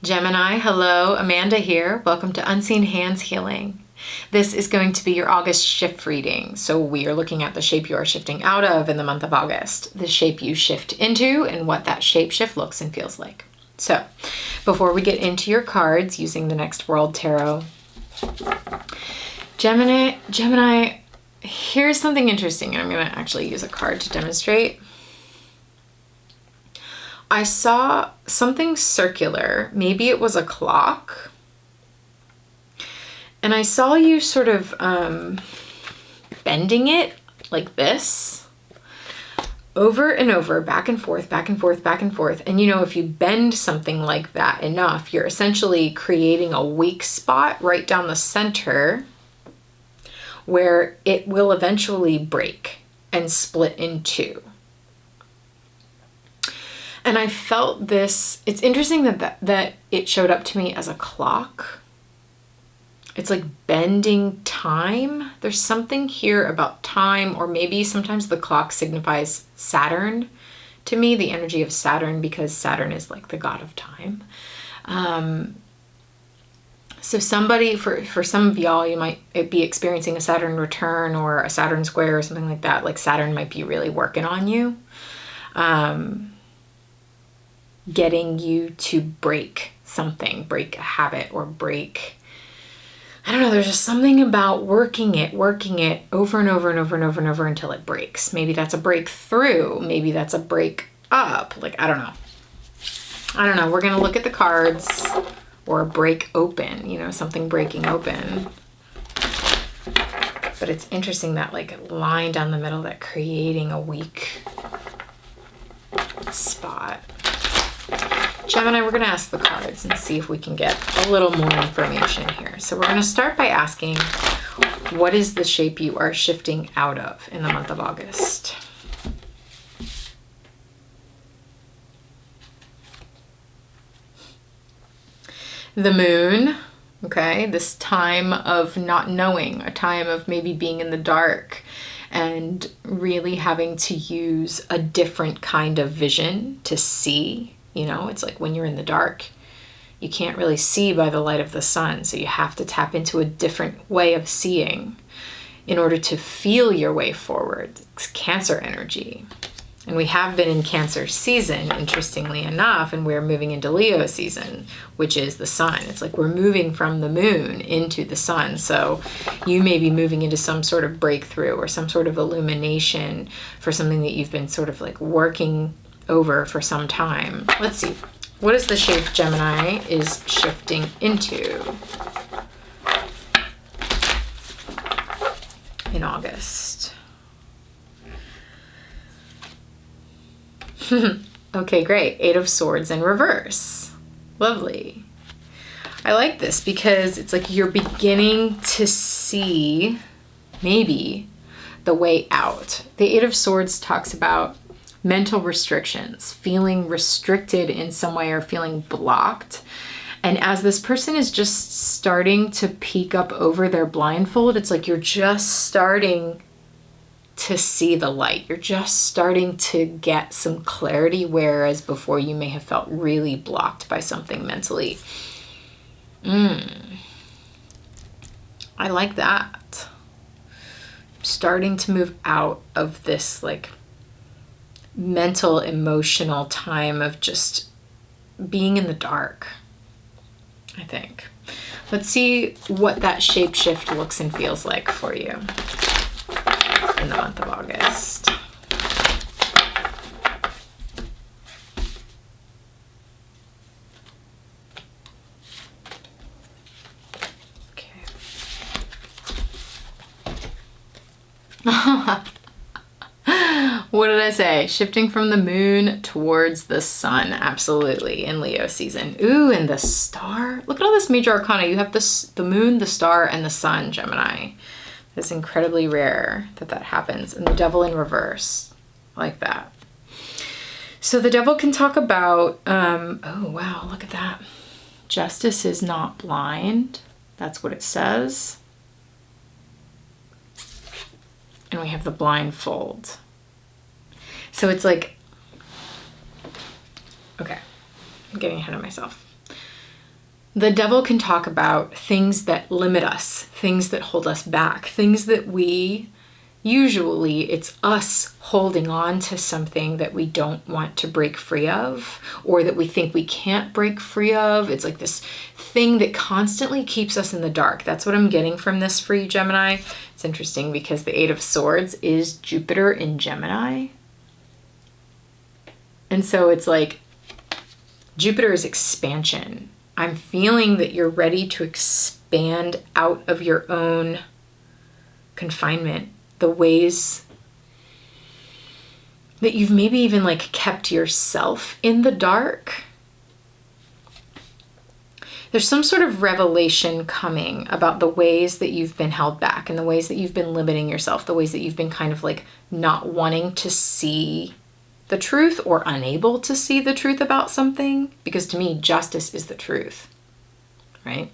Gemini, hello, Amanda here. Welcome to Unseen Hands Healing. This is going to be your August shift reading. So we are looking at the shape you are shifting out of in the month of August, the shape you shift into, and what that shape shift looks and feels like. So before we get into your cards using the Next World Tarot, Gemini, here's something interesting, and I'm going to actually use a card to demonstrate. I saw something circular, maybe it was a clock, and I saw you sort of bending it like this, over and over, back and forth, back and forth, back and forth. And you know, if you bend something like that enough, you're essentially creating a weak spot right down the center where it will eventually break and split in two. And I felt this, it's interesting that it showed up to me as a clock. It's like bending time. There's something here about time, or maybe sometimes the clock signifies Saturn to me, the energy of Saturn, because Saturn is like the god of time. So somebody, for some of y'all, you might be experiencing a Saturn return or a Saturn square or something like that. Like Saturn might be really working on you. Getting you to break something, break a habit, or break, I don't know, there's just something about working it over and over and over and over and over until it breaks. Maybe that's a breakthrough. Maybe that's a break up. Like, I don't know. We're going to look at the cards, or a break open, you know, something breaking open. But it's interesting that like line down the middle, that creating a weak spot. Gemini, we're going to ask the cards and see if we can get a little more information here. So we're going to start by asking, what is the shape you are shifting out of in the month of August? The moon, okay, this time of not knowing, a time of maybe being in the dark and really having to use a different kind of vision to see. You know, it's like when you're in the dark, you can't really see by the light of the sun. So you have to tap into a different way of seeing in order to feel your way forward. It's Cancer energy. And we have been in Cancer season, interestingly enough, and we're moving into Leo season, which is the sun. It's like we're moving from the moon into the sun. So you may be moving into some sort of breakthrough or some sort of illumination for something that you've been sort of like working over for some time. Let's see. What is the shape Gemini is shifting into in August? Okay, great. 8 of Swords in reverse. Lovely. I like this because it's like you're beginning to see maybe the way out. The 8 of Swords talks about mental restrictions, feeling restricted in some way or feeling blocked. And as this person is just starting to peek up over their blindfold, it's like you're just starting to see the light. You're just starting to get some clarity, whereas before you may have felt really blocked by something mentally. I like that. Starting to move out of this like mental, emotional time of just being in the dark, I think. Let's see what that shape shift looks and feels like for you in the month of August. Okay. What did I say? Shifting from the moon towards the sun. Absolutely. In Leo season. Ooh, and the star. Look at all this major arcana. You have the moon, the star, and the sun, Gemini. It's incredibly rare that happens. And the devil in reverse. Like that. So the devil can talk about, oh, wow, look at that. Justice is not blind. That's what it says. And we have the blindfold. So it's like, okay, I'm getting ahead of myself. The devil can talk about things that limit us, things that hold us back, things that usually it's us holding on to something that we don't want to break free of, or that we think we can't break free of. It's like this thing that constantly keeps us in the dark. That's what I'm getting from this for you, Gemini. It's interesting because the Eight of Swords is Jupiter in Gemini. And so it's like Jupiter is expansion. I'm feeling that you're ready to expand out of your own confinement, the ways that you've maybe even like kept yourself in the dark. There's some sort of revelation coming about the ways that you've been held back and the ways that you've been limiting yourself, the ways that you've been kind of like not wanting to see the truth or unable to see the truth about something, because to me, justice is the truth, right?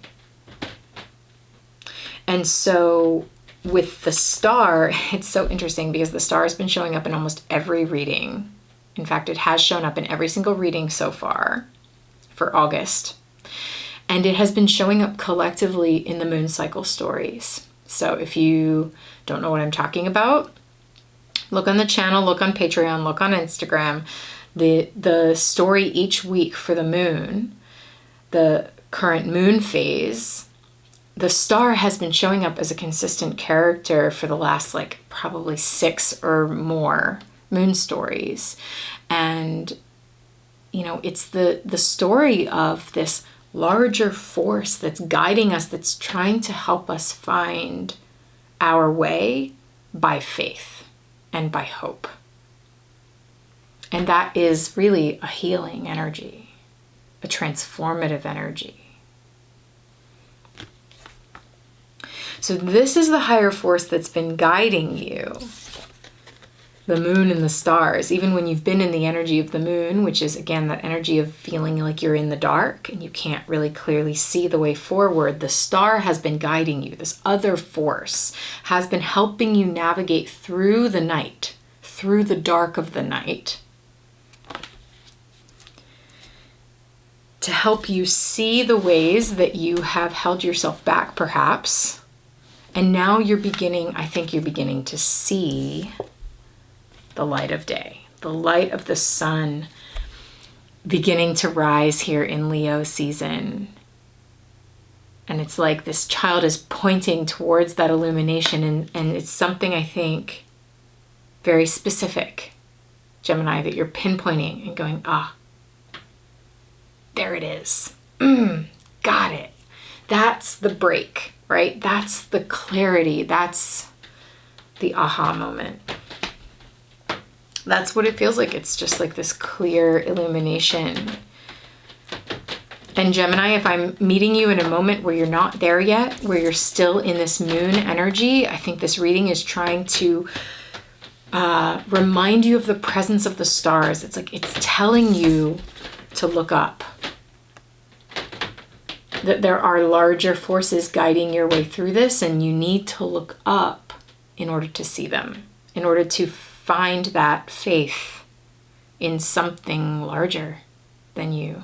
And so with the star, it's so interesting because the star has been showing up in almost every reading. In fact, it has shown up in every single reading so far for August. And it has been showing up collectively in the moon cycle stories. So if you don't know what I'm talking about, look on the channel, look on Patreon, look on Instagram. The story each week for the moon, the current moon phase, the star has been showing up as a consistent character for the last like probably 6 or more moon stories. And, you know, it's the story of this larger force that's guiding us, that's trying to help us find our way by faith and by hope. And that is really a healing energy, a transformative energy. So this is the higher force that's been guiding you. The moon and the stars, even when you've been in the energy of the moon, which is again that energy of feeling like you're in the dark and you can't really clearly see the way forward, the star has been guiding you. This other force has been helping you navigate through the night, through the dark of the night, to help you see the ways that you have held yourself back, perhaps. And now you're beginning, I think you're beginning to see the light of day, the light of the sun beginning to rise here in Leo season. And it's like this child is pointing towards that illumination, and it's something I think very specific, Gemini, that you're pinpointing and going, there it is. Got it. That's the break, right? That's the clarity. That's the aha moment. That's what it feels like. It's just like this clear illumination. And Gemini, if I'm meeting you in a moment where you're not there yet, where you're still in this moon energy, I think this reading is trying to remind you of the presence of the stars. It's like it's telling you to look up. That there are larger forces guiding your way through this, and you need to look up in order to see them, in order to find that faith in something larger than you,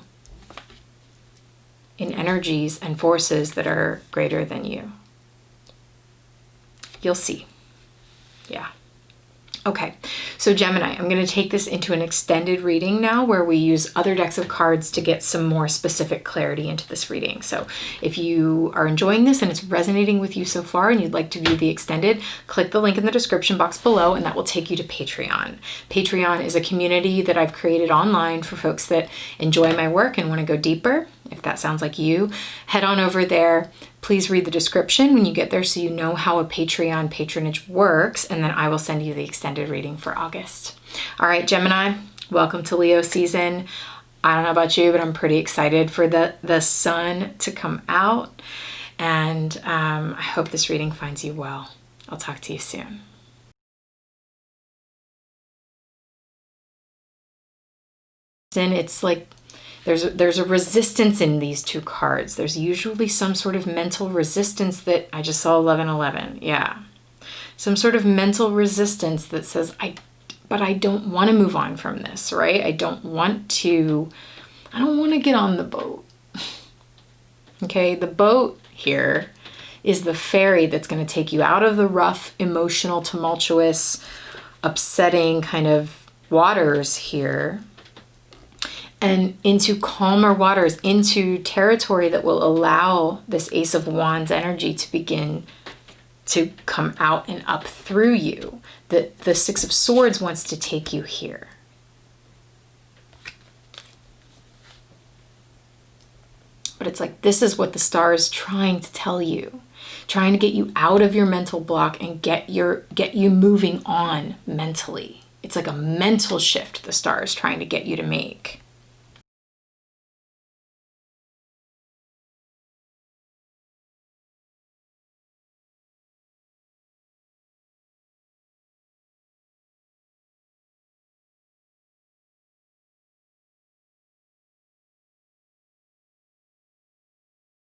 in energies and forces that are greater than you. You'll see. Yeah. Okay, so Gemini, I'm going to take this into an extended reading now where we use other decks of cards to get some more specific clarity into this reading. So if you are enjoying this and it's resonating with you so far and you'd like to view the extended, click the link in the description box below and that will take you to Patreon. Patreon is a community that I've created online for folks that enjoy my work and want to go deeper. If that sounds like you, head on over there. Please read the description when you get there so you know how a Patreon patronage works, and then I will send you the extended reading for August. All right, Gemini, welcome to Leo season. I don't know about you, but I'm pretty excited for the sun to come out, and I hope this reading finds you well. I'll talk to you soon. Then it's like there's a resistance in these two cards. There's usually some sort of mental resistance that I just saw 1111. Yeah. Some sort of mental resistance that says, but I don't want to move on from this, right? I don't want to get on the boat. Okay, the boat here is the ferry that's going to take you out of the rough, emotional, tumultuous, upsetting kind of waters here and into calmer waters, into territory that will allow this Ace of Wands energy to begin to come out and up through you. The Six of Swords wants to take you here. But it's like, this is what the star is trying to tell you, trying to get you out of your mental block and get you moving on mentally. It's like a mental shift the star is trying to get you to make.